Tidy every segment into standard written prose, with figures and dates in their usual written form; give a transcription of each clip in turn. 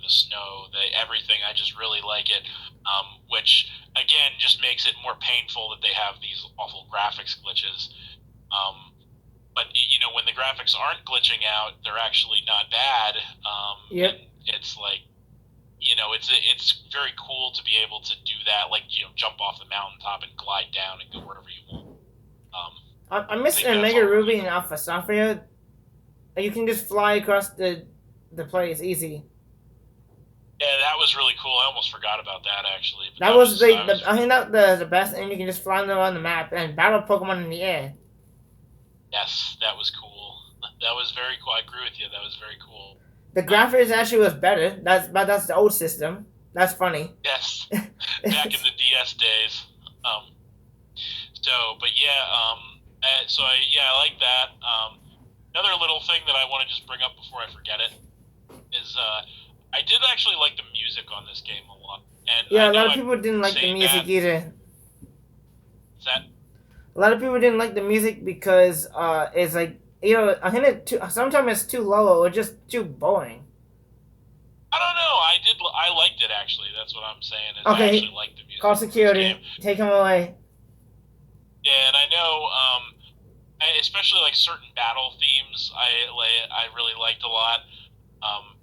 the snow, everything. I just really like it, which again just makes it more painful that they have these awful graphics glitches. But when the graphics aren't glitching out, they're actually not bad. Yep. And it's like, it's very cool to be able to do that, like jump off the mountaintop and glide down and go wherever you want. I miss think that's Omega all Ruby really and cool. Alpha Sapphire. You can just fly across the place easy. Yeah, that was really cool. I almost forgot about that actually, but That that was was I was I think that the best, and you can just fly around the map and battle Pokemon in the air. yes, that was cool. That was very cool. I agree with you. That was very cool. The Um, graphics actually was better. That's the old system. That's funny. yes, back in the DS days. Um, but yeah, I like that. Another little thing that I want to just bring up before I forget it is I did actually like the music on this game a lot, and I Yeah, a know lot of I'm people didn't like the saying that. music either. Is that A lot of people didn't like the music because it's like I think sometimes it's too low or just too boring. I don't know. I liked it actually. That's what I'm saying. Is I actually Okay, liked the call music in this game. security. Take him away. Yeah, and I know, especially like certain battle themes, I really liked a lot. Um,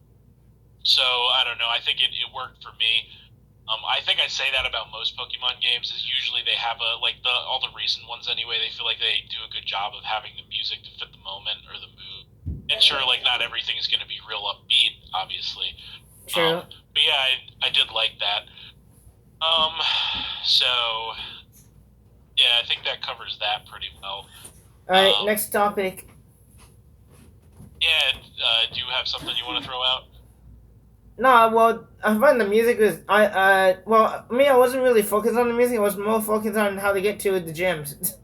so I don't know. I think it worked for me. I think I say that about most Pokemon games. Is usually they have all the recent ones anyway. They feel like they do a good job of having the music to fit the moment or the mood. And sure, like not everything is going to be real upbeat, obviously. True. But yeah, I did like that. Um, so yeah, I think that covers that pretty well. All right, next topic. Yeah, do you have something you want to throw out? No, well, I find the music was well, me, I wasn't really focused on the music. I was more focused on how to get to the gyms.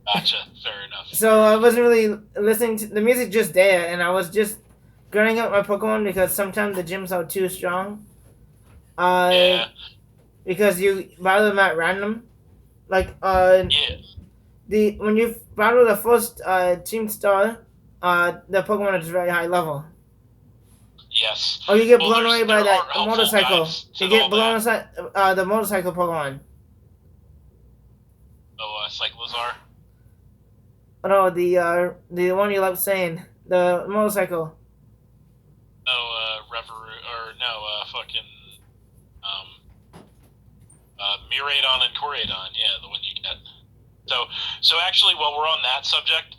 Gotcha. Fair enough. So I wasn't really listening to the music just there, and I was just grinding up my Pokemon because sometimes the gyms are too strong. Uh, Yeah. because you battle them at random. Like Yeah. the when you battle the first team star, the Pokemon is very high level. Yes. Or you get Well, blown away there by are that helpful motorcycle. guides to You all get blown that. aside the motorcycle Pokemon. Oh, Cyclizar. No, the one you love saying the motorcycle. Oh, Reverie or no, fucking um, Miraidon and Toradon. Yeah, the one you get. So actually, while we're on that subject,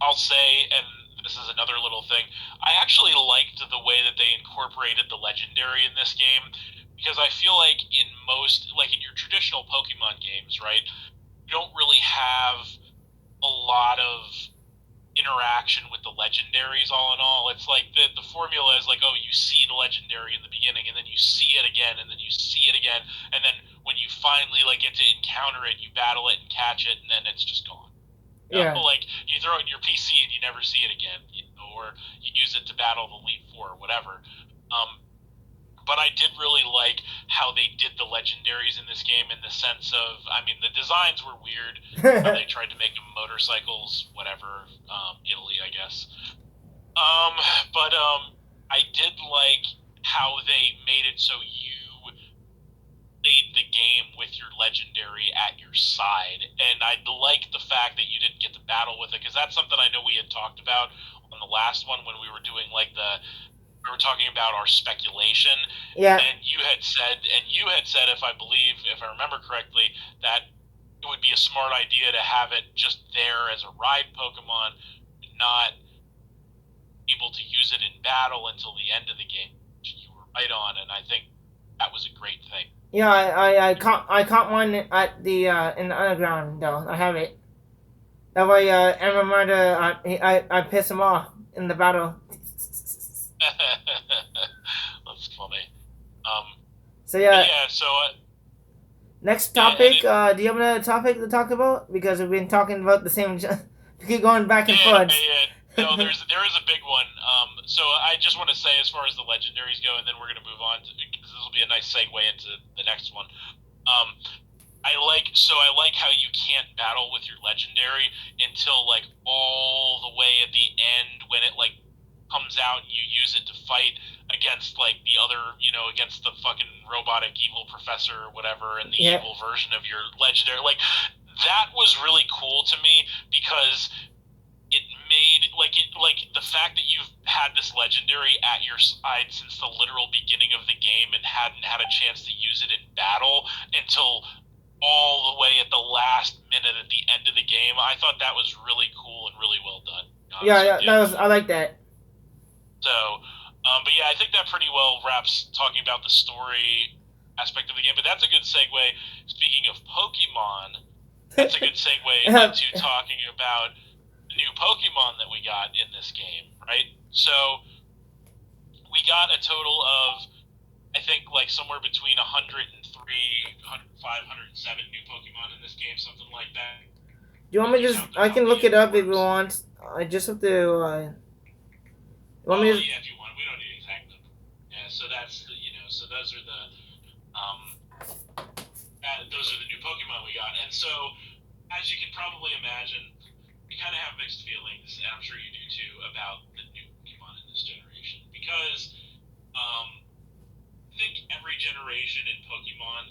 I'll say, and this is another little thing, I actually liked the way that they incorporated the legendary in this game because I feel like like in your traditional Pokemon games, right, you don't really have a lot of interaction with the legendaries all in all. It's like the formula is like, oh, you see the legendary in the beginning and then you see it again and then you see it again and then when you finally like get to encounter it, you battle it and catch it and then it's just gone. Yeah. Like you throw it in your PC and you never see it again, or you use it to battle the Elite Four or whatever. But I did really like how they did the legendaries in this game in the sense of, I mean, the designs were weird. They tried to make them motorcycles, whatever, Italy, I guess. Um, but I did like how they made it so you played the game with your legendary at your side, and I like the fact that you didn't get to battle with it because that's something I know we had talked about on the last one when we were doing like we were talking about our speculation, Yeah. and you had said, if I remember correctly, that it would be a smart idea to have it just there as a ride Pokemon, not able to use it in battle until the end of the game. You were right on, and I think that was a great thing. Yeah, I caught one at the in the underground though. I have it. That way, Amamata, I piss him off in the battle. That's funny. Um, So but yeah, yeah, so next yeah, and topic. Do you have another topic to talk about? Because we've been talking about the same. We keep going back and yeah, forth. yeah. No, there is a big one. So I just want to say, as far as the legendaries go, and then we're gonna move on to because this will be a nice segue into the next one. Um, I like how you can't battle with your legendary until like all the way at the end when it like comes out and you use it to fight against like the other, against the fucking robotic evil professor or whatever, and the Yeah. evil version of your legendary. Like that was really cool to me because it made like the fact that you've had this legendary at your side since the literal beginning of the game and hadn't had a chance to use it in battle until all the way at the last minute at the end of the game. I thought that was really cool and really well done. Yeah, I like that. So, but yeah, I think that pretty well wraps talking about the story aspect of the game. But that's a good segue. Speaking of Pokemon, that's a good segue into talking about the new Pokemon that we got in this game, right? So, we got a total of, I think, like somewhere between 103, 105, 107 new Pokemon in this game, something like that. Do you want me to just? I can look it up if you want. I just have to. You want me to? Yeah, if you want. We don't need exact number. Yeah, so that's so those are the those are the new Pokemon we got, and so as you can probably imagine, we kind of have mixed feelings, and I'm sure you do too, about the new Pokemon in this generation because I think every generation in Pokemon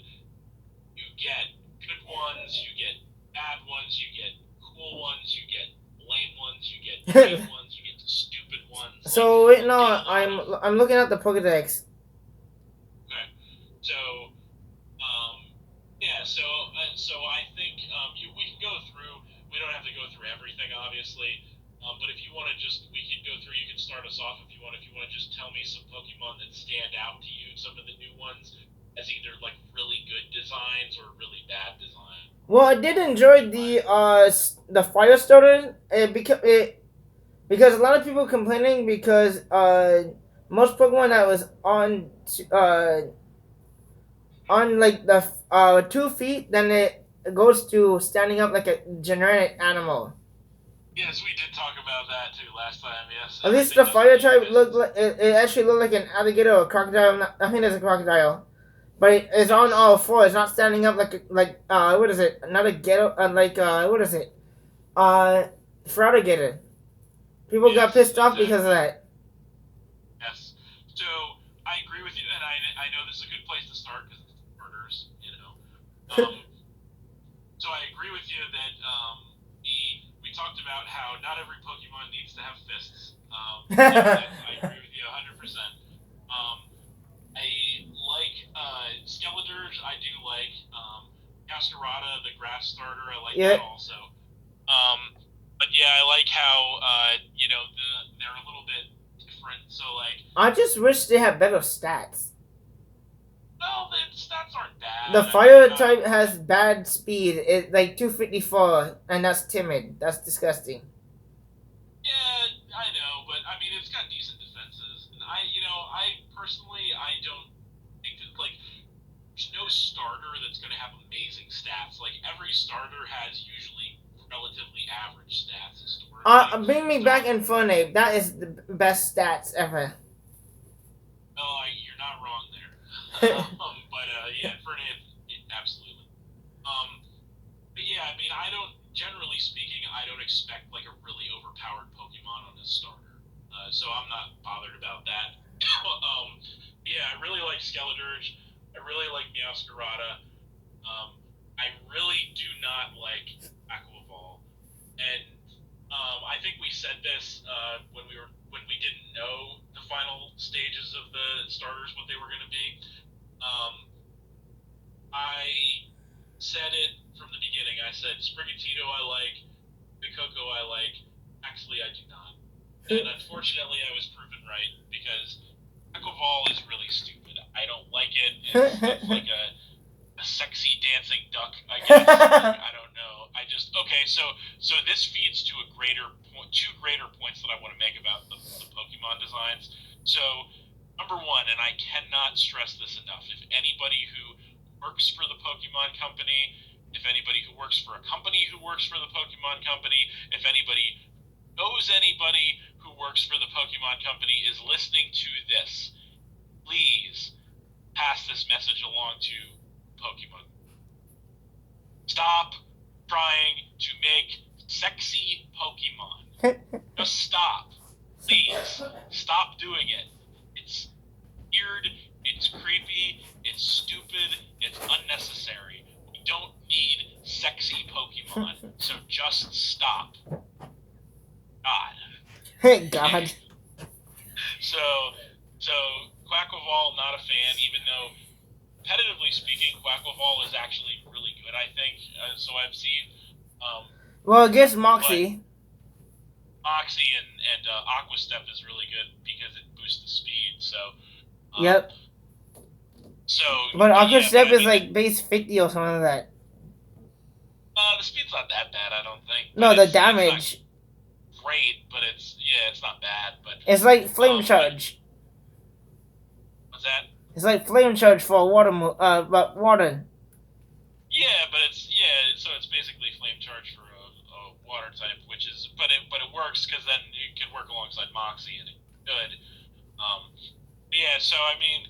you get good ones, you get bad ones, you get cool ones, you get lame ones, you get great ones, you get the stupid ones. So wait, no, I'm looking at the Pokedex. Okay, so yeah, so I think we can go through. We don't have to go through everything, obviously, but if you want to we can go through. You can start us off if you want. If you want to just tell me some Pokemon that stand out to you, some of the new ones as either like really good designs or really bad design. Well, I did enjoy the fire starter because a lot of people complaining because most Pokemon that was on like the 2 feet, then it goes to standing up like a generic animal. Yes, we did talk about that too last time. Yes. At least the fire type looked like it actually looked like an alligator or a crocodile. I think it's a crocodile, but it's on all fours. It's not standing up like what is it? Not a ghetto what is it? Feraligatr. People got pissed off because of that. Yes. So I agree with you, and I know this is a good place to start because it's murders, so I agree with you that we talked about how not every Pokemon needs to have fists. I agree with you 100%. I like Skeletors. I do like Cascarada, the grass starter. I like that also. But yeah, I like how they're a little bit different. So like, I just wish they had better stats. Well, the stats aren't bad. The fire type has bad speed. It's like 254, and that's timid. That's disgusting. Yeah, I know, but I mean, it's got decent defenses. And I personally, I don't think that like there's no starter that's going to have amazing stats. Like every starter has usually relatively average stats historically. Bring me back Infernape. That is the best stats ever. Oh, you're not wrong there. But yeah, Infernape, absolutely. But yeah, I mean, generally speaking, I don't expect like a really overpowered Pokemon on a starter. So I'm not bothered about that. Yeah, I really like Skeletors. I really like Meowscarada. I really do not like Aquaval. And I think we said this when we didn't know the final stages of the starters, what they were going to be. I said it from the beginning. I said Sprigatito I like, Bikoko I like, Axley I do not. And unfortunately I was proven right because Aquaval is really stupid. I don't like it. It's like a sexy dancing duck, I guess. I don't know. So this feeds to two greater points that I want to make about the Pokemon designs. So number one, and I cannot stress this enough, if anybody who works for the Pokemon Company, if anybody who works for a company who works for the Pokemon Company, if anybody knows anybody who works for the Pokemon Company is listening to this, please pass this message along to Pokemon. Stop trying to make sexy Pokemon. Just stop. Please. Stop doing it. It's God. So, so Quackleval, not a fan, even though competitively speaking, Quackleval is actually really good. I think so. I've seen, Well, against but Moxie. Moxie and Aqua Step is really good because it boosts the speed. Um, Yep. so, But Aqua yeah, but Step I is mean, like base 50 or something like that. the speed's not that bad, I don't think, but No, the it's not damage. great, but it's not bad. It's like Flame But Charge. what's that? It's like Flame Charge for water, but water. So it's basically flame charge for a water type, which is but it works because then it can work alongside Moxie and it's good. Yeah, so I mean,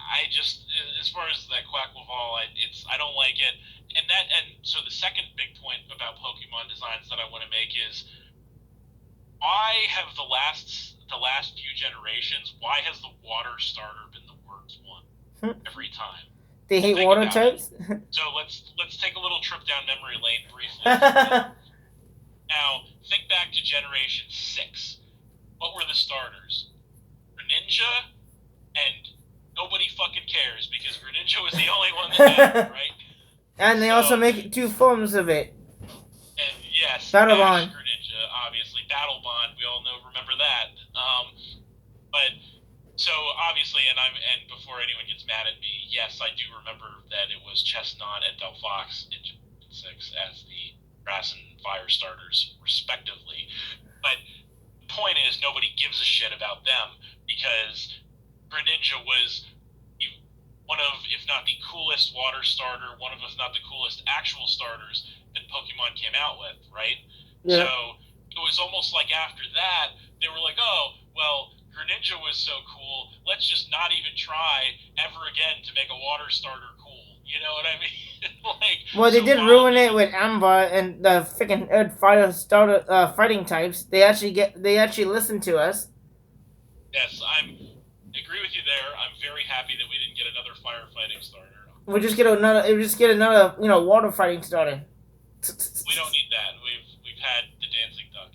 I just as far as that Quackleval, I don't like it, and so the second big point about Pokemon designs that I want to make is why have the last few generations, why has the water starter been the worst one every time? They Well, hate think water about it. types. So let's take a little trip down memory lane briefly, if you will. Now, think back to Generation 6. What were the starters? Greninja, and nobody fucking cares because Greninja was the only one that mattered, right? And they also make 2 forms of it. And yes, Battle Ash Bond. Greninja, obviously. Battle Bond, we all remember that. But so obviously, and before anyone gets mad at me, yes, I do remember that it was Chestnut and Delphox in Generation 6 as the grass and fire starters, respectively. But the point is, nobody gives a shit about them because Greninja was one of, if not the coolest water starter, one of, if not the coolest actual starters that Pokemon came out with, right? Yeah. So it was almost like after that, they were like, oh, well, Greninja was so cool, let's just not even try ever again to make a water starter cool. You know what I mean? Well, they did ruin it with Amber and the freaking fire starter fighting types. They actually listened to us. Yes, I agree with you there. I'm very happy that we didn't get another firefighting starter. We just get another water fighting starter. We don't need that. We've had the dancing duck.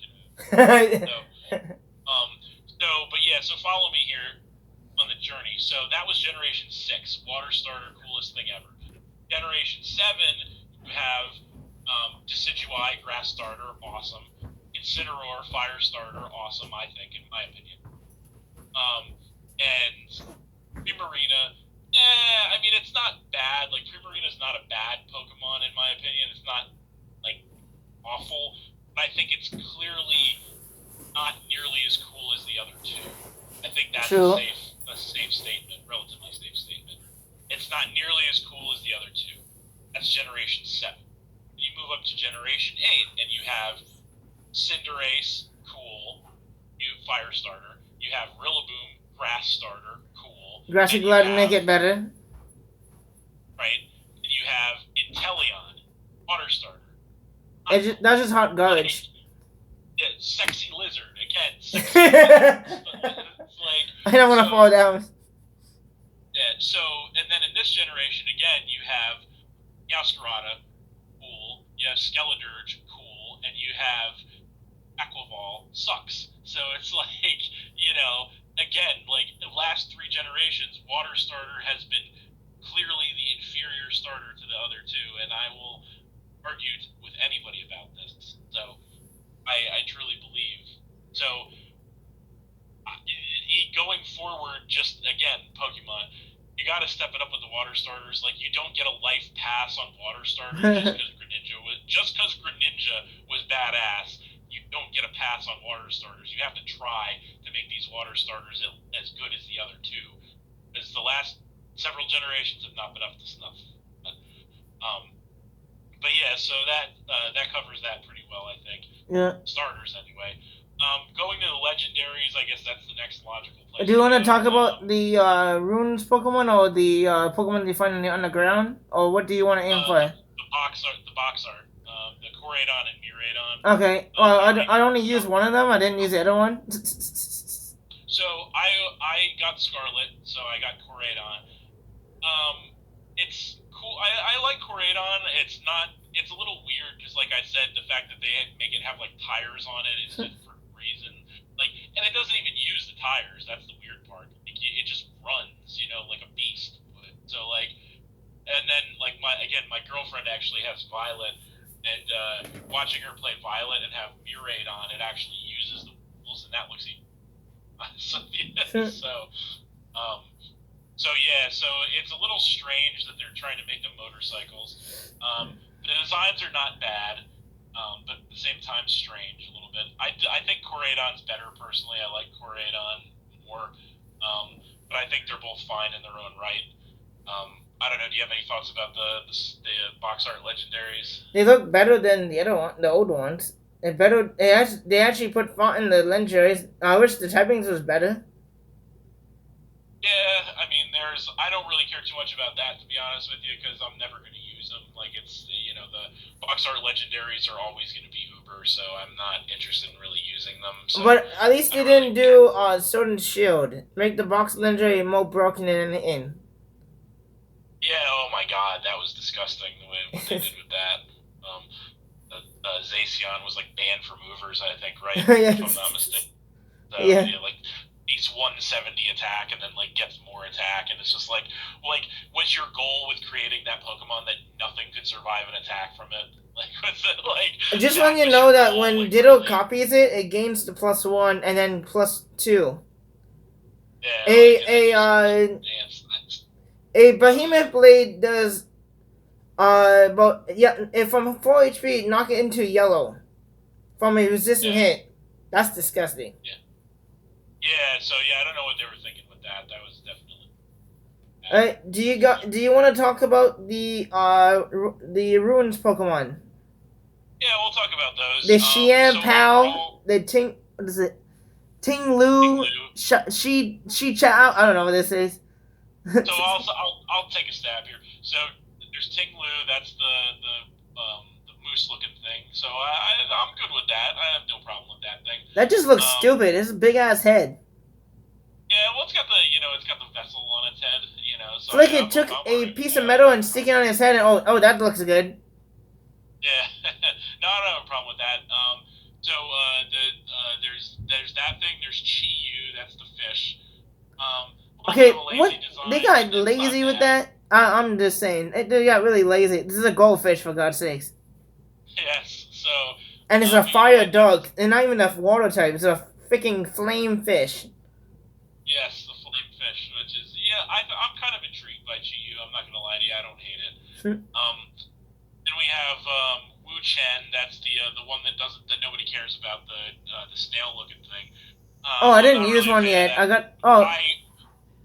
But yeah, so follow me here on the journey. So that was Generation 6, water starter, coolest thing ever. Generation 7, you have Decidueye, grass starter, awesome. Incineroar, fire starter, awesome, I think, in my opinion. And Primarina, I mean, it's not bad. Like, Primarina's not a bad Pokemon, in my opinion. It's not, like, awful. But I think it's clearly not nearly as cool as the other two. I think that's True. a safe statement, relatively safe statement. It's not nearly as cool as the other two. That's Generation 7. And you move up to Generation 8, and you have Cinderace, cool, fire starter. You have Rillaboom, grass starter, cool. Grassy glad to make it better. Right? And you have Inteleon, water starter. That's just hot garbage. Yeah, sexy lizard again. Sexy lizard. It's like, I don't want to fall down. Yeah. So, and then in this generation again, you have Meowscarada, cool. You have Skeledirge, cool, and you have Aquaval, sucks. So it's like, again, like the last 3 generations, water starter has been clearly the inferior starter to the other two, and I will argue with anybody about this. So I truly believe. So going forward, just again, Pokemon, you got to step it up with the water starters. Like, you don't get a life pass on water starters just because Greninja was badass. You don't get a pass on water starters. You have to try to make these water starters as good as the other two, because the last several generations have not been up to snuff. But yeah, so that covers that pretty well, I think. Yeah. Starters, anyway. Going to the legendaries, I guess that's the next logical place. Do you want to talk about the runes Pokemon or the Pokemon you find in the underground, or what do you want to aim for? The box art, the Koraidon and Miraidon. Okay. Well, I only used one of them. I didn't use the other one. So I got Scarlet, so I got Koraidon. It's cool. I like Koraidon. It's a little weird because, like I said, the fact that they make it have like tires on it is just for a reason. and it doesn't even use the tires. That's the weird part. Like, it just runs, like a beast. So like, and then like my girlfriend actually has Violet, and watching her play Violet and have Murade on, it actually uses the wheels, and that looks even. so, yeah, um, so it's a little strange that they're trying to make them motorcycles. The designs are not bad, but at the same time strange a little bit. I think Corradon's better personally. I like Corradon more, but I think they're both fine in their own right. I don't know. Do you have any thoughts about the box art legendaries? They look better than the other one, the old ones. They better. They actually put font in the legendaries. I wish the typings was better. Yeah, I mean, I don't really care too much about that, to be honest with you, because I'm never going to use them. Like, the box art legendaries are always going to be Uber, so I'm not interested in really using them. So But at least they didn't do Sword and Shield. Make the box legendary more broken than anything. Yeah, oh my god, that was disgusting, what they did with that. Zacian was, like, banned from Ubers, I think, right? Yes. If I'm not mistaken. So, yeah. Like, he's 170 attack and then like gets more attack, and it's just like what's your goal with creating that Pokemon that nothing could survive an attack from it? Like, what's it like? Just want you to know that when Ditto copies it, it gains the +1 and then +2. Yeah. A Behemoth Blade does but yeah, if from 4 HP, knock it into yellow from a resistant hit. That's disgusting. Yeah, so I don't know what they were thinking with that. That was definitely. Do you want to talk about the ruins Pokemon? Yeah, we'll talk about those. The Xian Pao, the Ting, what is it? Ting Lu, Shi Chao. I don't know what this is. So I'll take a stab here. So there's Ting Lu. That's the moose looking thing. So I'm good with that. I have no problem with that thing. That just looks stupid. It's a big ass head. Yeah, well, it's got the vessel on its head. So it's like it took a piece of metal and stick it on his head, and oh, that looks good. Yeah, no, I don't have a problem with that. So there's that thing. There's Chi-Yu. That's the fish. Okay, what they got lazy with that? I'm just saying they got really lazy. This is a goldfish, for God's sakes. Yes. So. And it's a fire dog, and not even a water type. It's a freaking flame fish. Yes, the flame fish, which is I'm kind of intrigued by Chi-Yu. I'm not gonna lie to you, I don't hate it. Then we have Wu Chen. That's the one that nobody cares about, the snail looking thing. I didn't use one yet. I got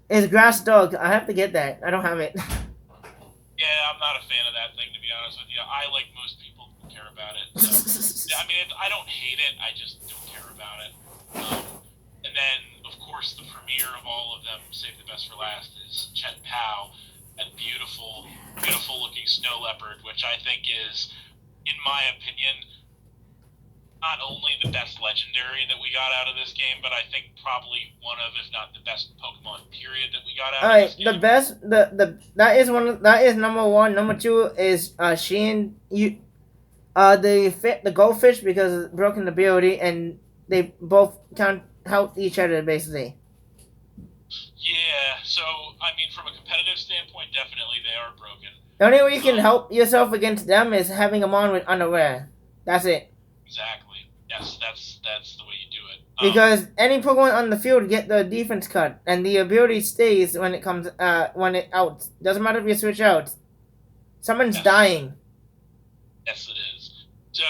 it's grass dog. I have to get that. I don't have it. Yeah, I'm not a fan of that thing, to be honest with you. I, like most people, don't care about it. So, I mean, I don't hate it. I just don't care about it. And then, of course, the premiere of all of them, save the best for last, is Chen Pao, that beautiful, beautiful looking snow leopard, which I think is, in my opinion, not only the best legendary that we got out of this game, but I think probably one of, if not the best Pokemon period that we got out of this game. The best, that is number 1. Number 2 is Shein. The goldfish, because it's broken ability, and they both can't help each other basically. Yeah, so I mean, from a competitive standpoint, definitely they are broken. The only way you can help yourself against them is having them on with underwear. That's it. Exactly. Yes, that's the way you do it. Because any Pokemon on the field get the defense cut, and the ability stays when it comes when it out. Doesn't matter if you switch out. Someone's dying. Yes, it is. So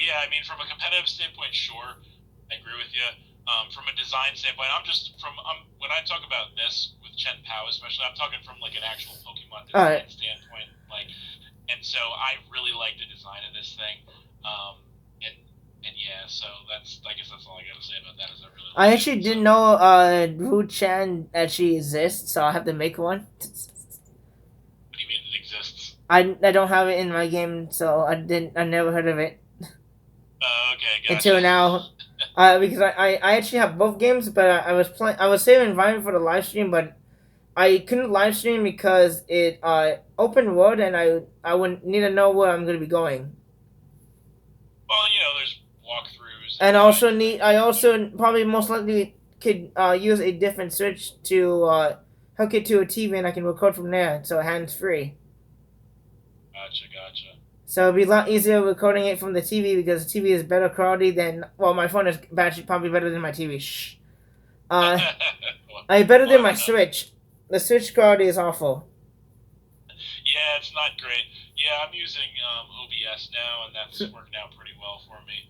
yeah, I mean, from a competitive standpoint, sure, I agree with you. From a design standpoint, when I talk about this with Chen Pao, especially, I'm talking from like an actual Pokemon design standpoint. And so I really like the design of this thing. And yeah, so I guess that's all I gotta say about that. Is I actually didn't know Wu Chan actually exists, so I have to make one. What do you mean it exists? I don't have it in my game, so I never heard of it. Okay, gotcha. Until now. Because I actually have both games, but I was saving Vine for the live stream, but I couldn't live stream because it open world, and I would need to know where I'm going to be going. Well, there's walkthroughs And also need I also probably most likely could use a different switch to hook it to a TV and I can record from there, so hands free. Gotcha. So it'd be a lot easier recording it from the TV because the TV is better quality than my phone is battery probably better than my TV. Shh. Uh, I better than my Switch. The Switch quality is awful. Yeah, it's not great. Yeah, I'm using OBS now, and that's working out pretty well for me.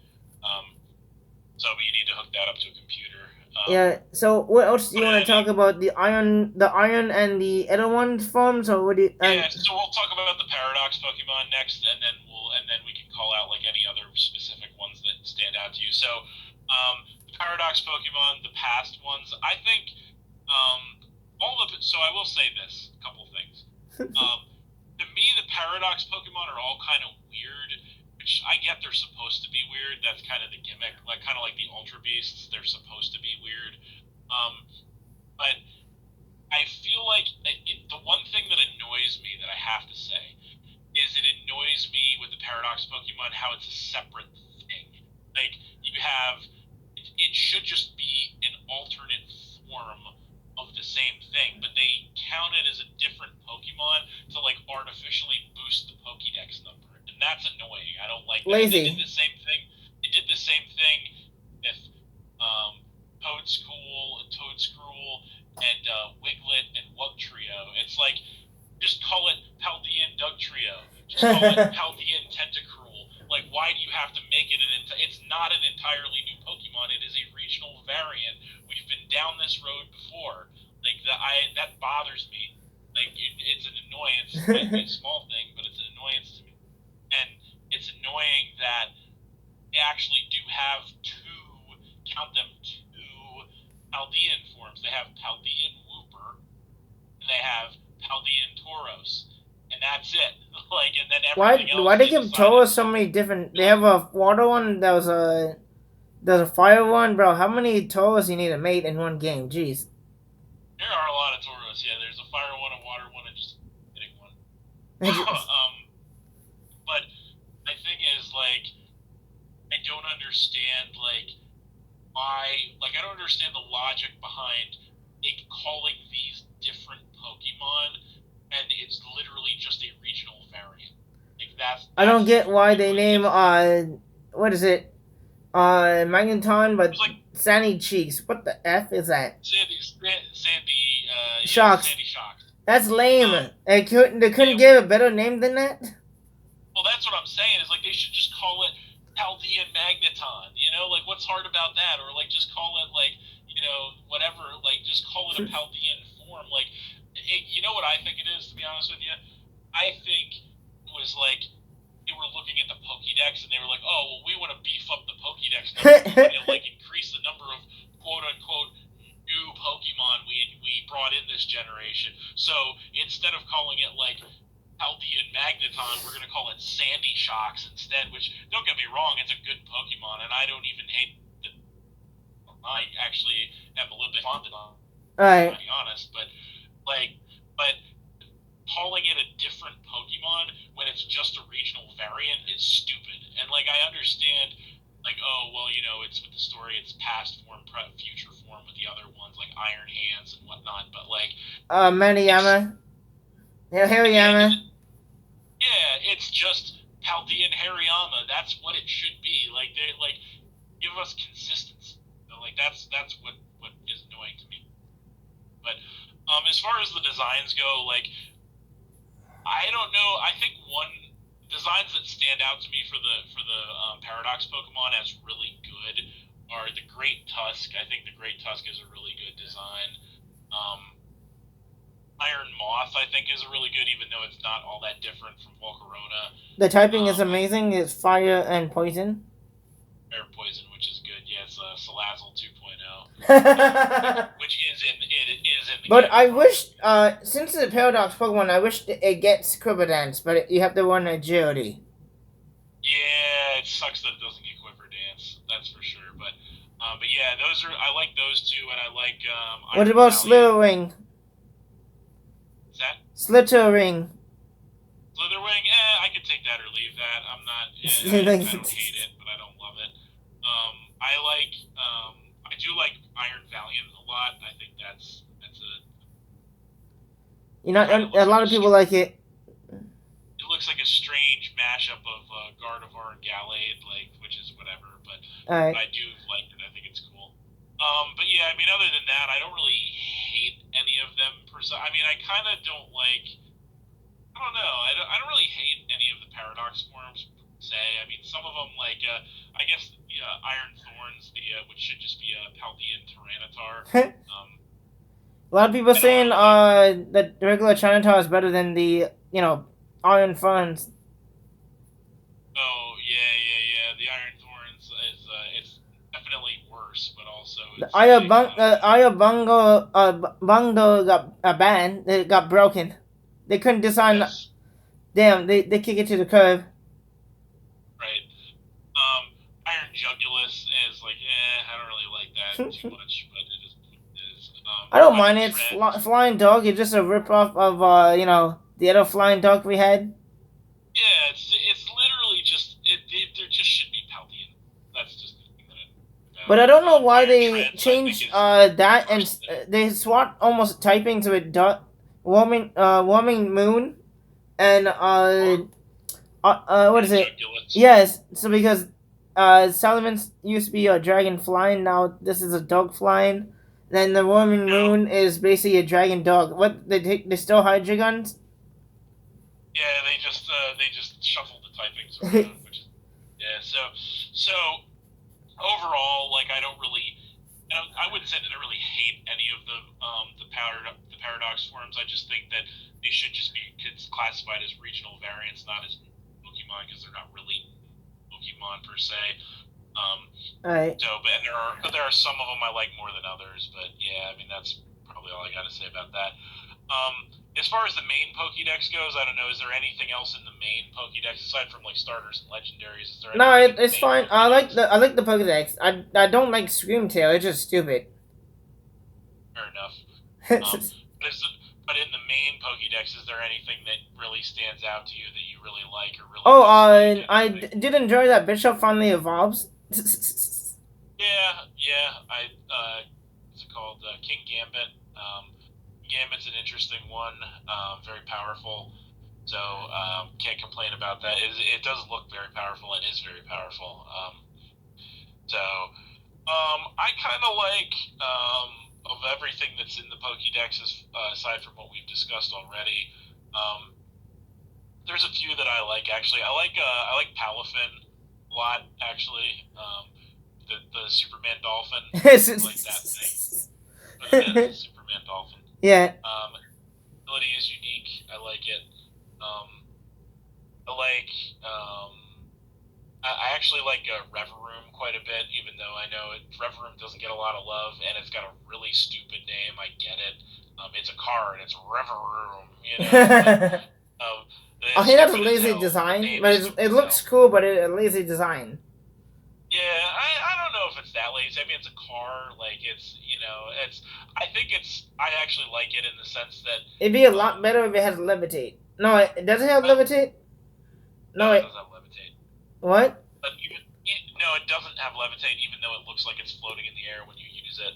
So you need to hook that up to a computer. Yeah. So what else do you want to talk about? The iron and the other ones forms, or what do you? Yeah. So we'll talk about the Paradox Pokemon next, and then we can call out like any other specific ones that stand out to you. So, the Paradox Pokemon, the past ones, I think, all of it. So I will say this, a couple of things. To me, the Paradox Pokemon are all kind of weird, which I get they're supposed to be weird. That's kind of the gimmick, like kind of like the Ultra Beasts. They're supposed to be weird, but I feel like the one thing that annoys me that I have to say is it annoys me with the Paradox Pokemon how it's a separate thing. Like you have, it should just be an alternate form of the same thing, but they count it as a different Pokemon to like artificially boost the Pokédex number, and that's annoying. I don't like that. Lazy. They did the same thing. They did the same thing with Toadskruel, and Wiglet and Wugtrio. It's like just call it Paldean Dugtrio. Just call it Paldean Tentacruel. Like, why do you have to make it it's not an entirely new Pokemon. It is a regional variant. We've been down this road before. Like, that bothers me. Like, it's an annoyance. It might be a small thing, but it's an annoyance to me. And it's annoying that they actually do have two Paldean forms. They have Paldean Wooper, and they have Paldean Tauros. And that's it. Like, and then everything else. Why they give Tauros so many different? They have a water one. There's a fire one, bro. How many Tauros you need to mate in one game? Jeez. There are a lot of Tauros. Yeah, there's a fire one, a water one, and just hitting one. But my thing is like, I don't understand like why. Like, I don't understand the logic behind calling these different Pokemon, and it's literally just a regional variant. Like that's I don't get why they name what is it? Magneton, but like, Sandy Cheeks. What the F is that? Sandy Shocks. Sandy Shocks. That's lame. They couldn't give a better name than that. Well, that's what I'm saying. Is like they should just call it Paldean Magneton. You know, like what's hard about that? Or like just call it like whatever. Like just call it a Paldean form. Like you know what I think it is, to be honest with you? I think it was like they were looking at the Pokédex and they were like, oh, well, we want to beef up the Pokédex number and like increase the number of quote unquote new Pokemon we brought in this generation. So instead of calling it like Paldean Magneton, we're going to call it Sandy Shocks instead, which, don't get me wrong, it's a good Pokemon, and I don't even hate that. I actually am a little bit fond of it, to be honest, but calling it a different Pokemon when it's just a regional variant is stupid. And like, I understand, like, oh, well, it's with the story, it's past form, future form with the other ones, like Iron Hands and whatnot, but like... Maniyama. Hariyama. Yeah, it's just Paldean Hariyama. That's what it should be. Like, they give us consistency. Like, that's what is annoying to me. But as far as the designs go, like, I don't know. I think designs that stand out to me for the Paradox Pokemon as really good are the Great Tusk. I think the Great Tusk is a really good design. Iron Moth, I think, is really good, even though it's not all that different from Volcarona. The typing is amazing. It's fire and poison. Air poison, which is good. Yeah, it's Salazzle 2.0, which is in the But game. I wish, since it's a Paradox Pokemon, I wish it gets Quiver Dance, but you have to run Agility. Yeah, it sucks that it doesn't get Quiver Dance. That's for sure. But yeah, I like those two, and I like. What about Slitherwing? That? Slitherwing. Slitherwing, I could take that or leave that. I'm not. I don't hate it, but I don't love it. I do like Iron Valiant a lot. I think that's a You know, kind of a looks like lot of people like it. it looks like a strange mashup of Gardevoir and Gallade, like which is whatever, All but right. I do like it. I think it's cool. But yeah, I mean, other than that, I don't really hate any of them per se. I mean, I kind of don't like. I don't know. I don't really hate any of the Paradox forms per se. I mean, some of them, like I guess Iron Thorns, which should just be a Paldean Tyranitar. A Um, lot of people I don't saying really like. that the regular Chinatown is better than the Iron Funds. Oh yeah. The Iron Thorns is it's definitely worse, but also The it's like I don't know. Aya Bungo Bungo got banned. It got broken. They couldn't design. Yes, Damn, they kick it to the curb. right. Iron Jugulus is like, I don't really like that too much, but it is what it is. I don't Iron mind it. Tread, Flying Dog is just a ripoff of the other Flying Dog we had. yeah, it's literally just there just should be Paldean. That's just the thing that But I don't know why Iron they Treads. I think changed is that and worse than they swapped almost typing to a warming moon and what is Iron it? Jugulus. Yes, so because Salamence used to be a dragon flying, now this is a dog flying. Then the warming No, moon is basically a dragon dog. What they still Hydra guns? yeah, they just shuffled the typings around, which is yeah. So overall, like I wouldn't say that I really hate any of the paradox forms. I just think that they should just be classified as regional variants, not as Pokemon, because they're not really Pokemon per se. Um, All right. but there are some of them I like more than others. But yeah, I mean that's probably all I got to say about that. As far as the main Pokédex goes, I don't know. Is there anything else in the main Pokédex aside from like starters and legendaries? Is there No, anything in the it's main fine. Pokédex? I like the Pokedex. I don't like Screamtail. It's just stupid. Fair enough. Um, but, but in the main Pokédex, is there anything that really stands out to you that you really like or really Oh, dislike? did enjoy that Bishop finally evolves. Yeah. What's it called? King Gambit. Gambit's an interesting one. Very powerful. So can't complain about that. It does look very powerful and is very powerful. So I kind of like of everything that's in the Pokédex, aside from what we've discussed already. There's a few that I like actually. I like Palafin a lot actually. The Superman dolphin. I like that thing. But it is a Superman dolphin. Yeah. Ability is unique. I like it. I like. I actually like Reverum quite a bit, even though I know Reverum doesn't get a lot of love, and it's got a really stupid name. I get it. It's a card. It's Reverum. I think that's a lazy design, but it looks cool, but a lazy design. Yeah, I don't know if it's that lazy. I mean, it's a car. Like it's. I think it's. I actually like it in the sense that It'd be a lot better if it had levitate. No, does it have levitate? No, it doesn't have levitate. What? But no, it doesn't have levitate, even though it looks like it's floating in the air when you use it.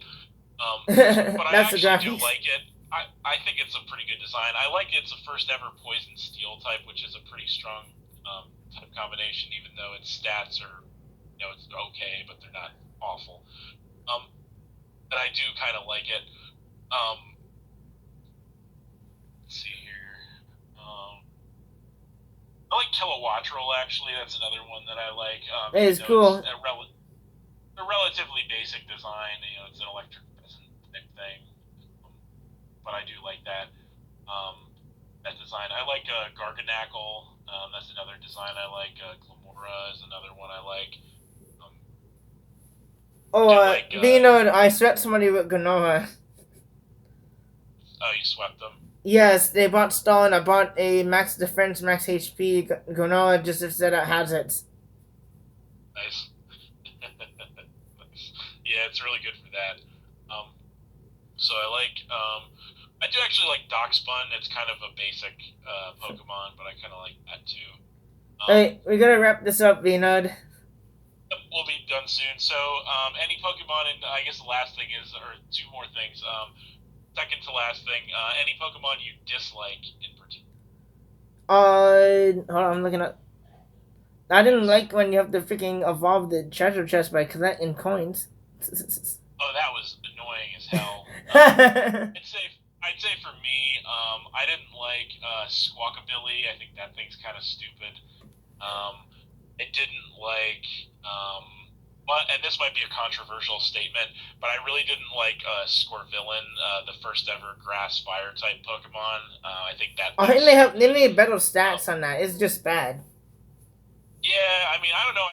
But I actually do like it. I think it's a pretty good design. I like it's the first ever poison steel type, which is a pretty strong type combination, even though its stats are, it's okay, but they're not awful. But I do kind of like it. Let's see here. I like Kilowattrel, actually. That's another one that I like. It's cool. It's a relatively basic design. It's an electric peasant type thing. But I do like that. That design. I like Garganackle. That's another design I like. Glamora is another one I like. I swept somebody with Ganoa. Oh, you swept them? Yes, they bought Stalin. I bought a max defense, max HP Ganoa just instead of hazards. Nice. Yeah, it's really good for that. So I like. I do actually like Darkspun. It's kind of a basic Pokemon, but I kind of like that too. Hey, we gotta wrap this up, Vinod. Yep, we'll be done soon. So, any Pokemon, and I guess the last thing is, or two more things. Second to last thing, any Pokemon you dislike in particular? Hold on, I'm looking at. I didn't like when you have to freaking evolve the treasure chest by collecting coins. Oh, that was annoying as hell. I'd say for me, I didn't like Squawkabilly. I think that thing's kind of stupid. I didn't like, but and this might be a controversial statement, but I really didn't like Scorvillain, the first ever Grass Fire type Pokemon. I think that. I think they need better stats on that. It's just bad. Yeah, I mean, I don't know.